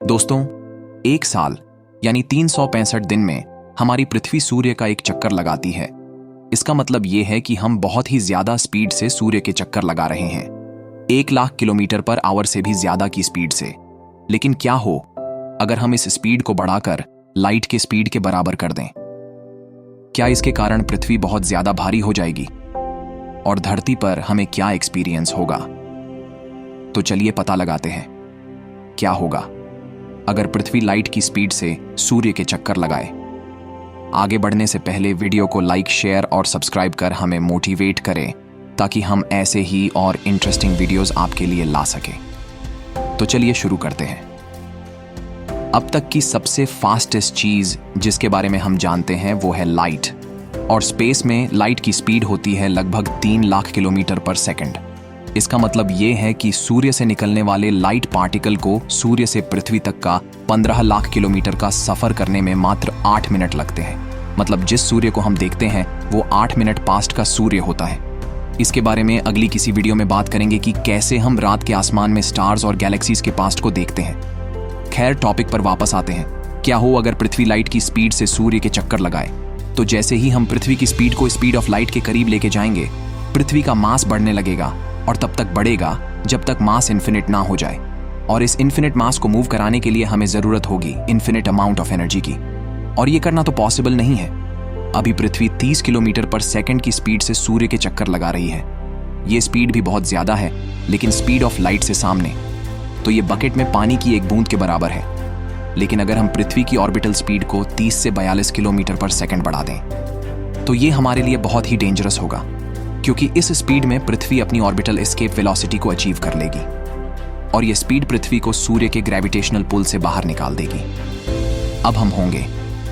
दोस्तों, एक साल यानी 365 दिन में हमारी पृथ्वी सूर्य का एक चक्कर लगाती है। इसका मतलब यह है कि हम बहुत ही ज्यादा स्पीड से सूर्य के चक्कर लगा रहे हैं, 1,00,000 किलोमीटर पर आवर से भी ज्यादा की स्पीड से। लेकिन क्या हो अगर हम इस स्पीड को बढ़ाकर लाइट के स्पीड के बराबर कर दें? क्या इसके कारण पृथ्वी बहुत ज्यादा भारी हो जाएगी और धरती पर हमें क्या एक्सपीरियंस होगा? तो चलिए पता लगाते हैं क्या होगा अगर पृथ्वी लाइट की स्पीड से सूर्य के चक्कर लगाए। आगे बढ़ने से पहले वीडियो को लाइक, शेयर और सब्सक्राइब कर हमें मोटिवेट करें ताकि हम ऐसे ही और इंटरेस्टिंग वीडियोस आपके लिए ला सकें। तो चलिए शुरू करते हैं। अब तक की सबसे फास्टेस्ट चीज जिसके बारे में हम जानते हैं वो है लाइट, और स्पेस में लाइट की स्पीड होती है लगभग 3,00,000 किलोमीटर पर सेकंड। इसका मतलब ये है कि सूर्य से निकलने वाले लाइट पार्टिकल को सूर्य से पृथ्वी तक का 15,00,000 किलोमीटर का सफर करने में मात्र 8 मिनट लगते हैं। मतलब जिस सूर्य को हम देखते हैं वो 8 मिनट पास्ट का सूर्य होता है। इसके बारे में अगली किसी वीडियो में बात करेंगे कि कैसे हम रात के आसमान में स्टार्स और गैलेक्सीज के पास्ट को देखते हैं। खैर, टॉपिक पर वापस आते हैं। क्या हो अगर पृथ्वी लाइट की स्पीड से सूर्य के चक्कर लगाए? तो जैसे ही हम पृथ्वी की स्पीड को स्पीड ऑफ लाइट के करीब लेके जाएंगे, पृथ्वी का मास बढ़ने लगेगा और तब तक बढ़ेगा जब तक मास इन्फिनिट ना हो जाए। और इस इन्फिनिट मास को मूव कराने के लिए हमें जरूरत होगी इन्फिनिट अमाउंट ऑफ एनर्जी की, और ये करना तो पॉसिबल नहीं है। अभी पृथ्वी 30 किलोमीटर पर सेकंड की स्पीड से सूर्य के चक्कर लगा रही है। ये स्पीड भी बहुत ज्यादा है, लेकिन स्पीड ऑफ लाइट से सामने तो ये बकेट में पानी की एक बूंद के बराबर है। लेकिन अगर हम पृथ्वी की ऑर्बिटल स्पीड को 30 से 42 किलोमीटर पर सेकंड बढ़ा दें तो ये हमारे लिए बहुत ही डेंजरस होगा, क्योंकि इस स्पीड में पृथ्वी अपनी ऑर्बिटल एस्केप वेलोसिटी को अचीव कर लेगी और यह स्पीड पृथ्वी को सूर्य के ग्रेविटेशनल पुल से बाहर निकाल देगी। अब हम होंगे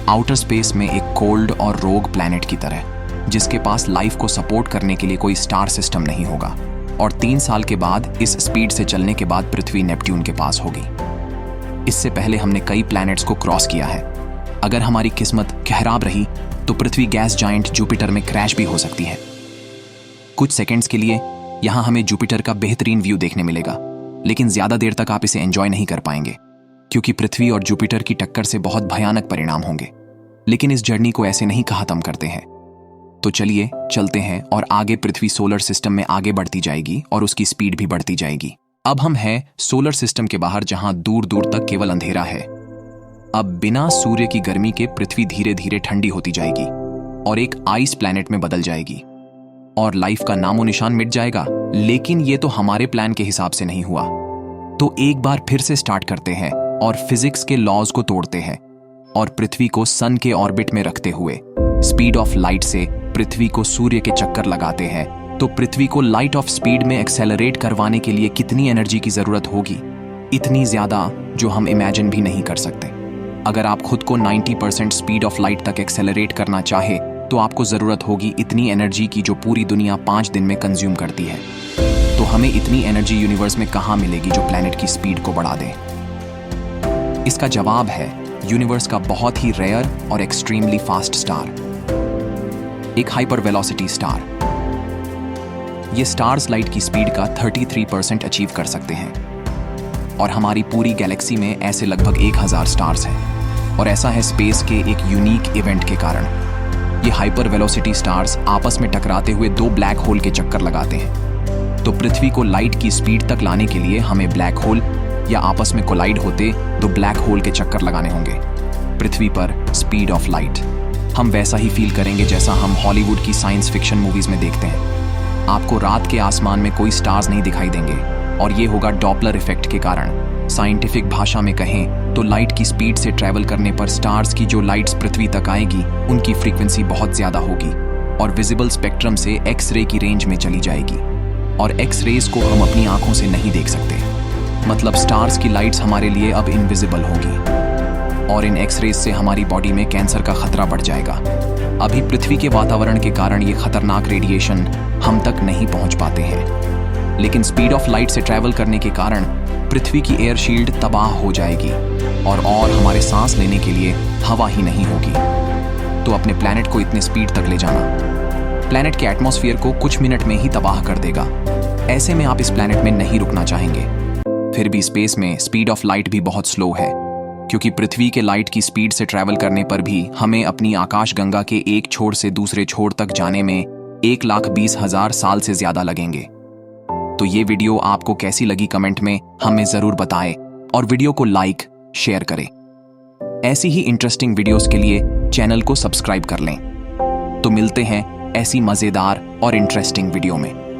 आउटर स्पेस में एक कोल्ड और रोग प्लैनेट की तरह, जिसके पास लाइफ को सपोर्ट करने के लिए कोई स्टार सिस्टम नहीं होगा। और 3 साल के बाद इस स्पीड से चलने के बाद पृथ्वी नेपट्यून के पास होगी। इससे पहले हमने कई प्लैनेट्स को क्रॉस किया है। अगर हमारी किस्मत खराब रही तो पृथ्वी गैस जायंट जुपिटर में क्रैश भी हो सकती है। कुछ सेकंड्स के लिए यहां हमें जुपिटर का बेहतरीन व्यू देखने मिलेगा, लेकिन ज्यादा देर तक आप इसे एंजॉय नहीं कर पाएंगे, क्योंकि पृथ्वी और जुपिटर की टक्कर से बहुत भयानक परिणाम होंगे। लेकिन इस जर्नी को ऐसे नहीं खत्म करते हैं। तो चलिए चलते हैं और आगे पृथ्वी सोलर सिस्टम में आगे बढ़ती जाएगी और उसकी स्पीड भी बढ़ती जाएगी। अब हम हैं सोलर सिस्टम के बाहर, जहां दूर दूर तक केवल अंधेरा है। अब बिना सूर्य की गर्मी के पृथ्वी धीरे धीरे ठंडी होती जाएगी और एक आइस प्लैनेट में बदल जाएगी और लाइफ का नामो निशान मिट जाएगा। लेकिन ये तो हमारे प्लान के हिसाब से नहीं हुआ। तो एक बार फिर से स्टार्ट करते हैं और फिजिक्स के लॉज को तोड़ते हैं और पृथ्वी को सन के ऑर्बिट में रखते हुए स्पीड ऑफ लाइट से पृथ्वी को सूर्य के चक्कर लगाते हैं। तो पृथ्वी को लाइट ऑफ स्पीड में एक्सेलरेट करवाने के लिए कितनी एनर्जी की जरूरत होगी? इतनी ज्यादा जो हम इमेजिन भी नहीं कर सकते। अगर आप खुद को 90% स्पीड ऑफ लाइट तक एक्सेलरेट करना चाहे तो आपको जरूरत होगी इतनी एनर्जी की जो पूरी दुनिया 5 दिन में कंज्यूम करती है। तो हमें इतनी एनर्जी यूनिवर्स में कहां मिलेगी जो प्लैनेट की स्पीड को बढ़ा दे? इसका जवाब है यूनिवर्स का बहुत ही रेयर और एक्सट्रीमली फास्ट स्टार, एक हाइपर वेलोसिटी स्टार। ये स्टार्स लाइट की स्पीड का 33% अचीव कर सकते हैं और हमारी पूरी गैलेक्सी में ऐसे लगभग 1000 स्टार्स हैं। और ऐसा है स्पेस के एक यूनिक इवेंट के कारण। ये हाइपर वेलोसिटी स्टार्स आपस में टकराते हुए 2 ब्लैक होल के चक्कर लगाते हैं। तो पृथ्वी को लाइट की स्पीड तक लाने के लिए हमें ब्लैक होल या आपस में कोलाइड होते 2 ब्लैक होल के चक्कर लगाने होंगे। पृथ्वी पर स्पीड ऑफ लाइट हम वैसा ही फील करेंगे जैसा हम हॉलीवुड की साइंस फिक्शन मूवीज में देखते हैं। आपको रात के आसमान में कोई स्टार्स नहीं दिखाई देंगे और ये होगा डॉपलर इफेक्ट के कारण। साइंटिफिक भाषा में कहें तो लाइट की स्पीड से ट्रैवल करने पर स्टार्स की जो लाइट्स पृथ्वी तक आएगी उनकी फ्रीक्वेंसी बहुत ज्यादा होगी और विजिबल स्पेक्ट्रम से एक्स रे की रेंज में चली जाएगी। और एक्स रेज को हम अपनी आंखों से नहीं देख सकते। मतलब स्टार्स की लाइट्स हमारे लिए अब इनविजिबल होगी और इन एक्स रेज से हमारी बॉडी में कैंसर का खतरा बढ़ जाएगा। अभी पृथ्वी के वातावरण के कारण ये खतरनाक रेडिएशन हम तक नहीं पहुंच पाते हैं, लेकिन स्पीड ऑफ लाइट से ट्रैवल करने के कारण पृथ्वी की एयर शील्ड तबाह हो जाएगी और हमारे सांस लेने के लिए हवा ही नहीं होगी। तो अपने प्लैनेट को इतने स्पीड तक ले जाना प्लैनेट के एटमॉस्फेयर को कुछ मिनट में ही तबाह कर देगा। ऐसे में आप इस प्लैनेट में नहीं रुकना चाहेंगे। फिर भी स्पेस में स्पीड ऑफ लाइट भी बहुत स्लो है क्योंकि पृथ्वी के लाइट की स्पीड से ट्रैवल करने पर भी हमें अपनी आकाशगंगा के एक छोर से दूसरे छोर तक जाने में 1,20,000 साल से ज्यादा लगेंगे। तो ये वीडियो आपको कैसी लगी कमेंट में हमें जरूर बताएं और वीडियो को लाइक शेयर करें। ऐसी ही इंटरेस्टिंग वीडियोस के लिए चैनल को सब्सक्राइब कर लें। तो मिलते हैं ऐसी मजेदार और इंटरेस्टिंग वीडियो में।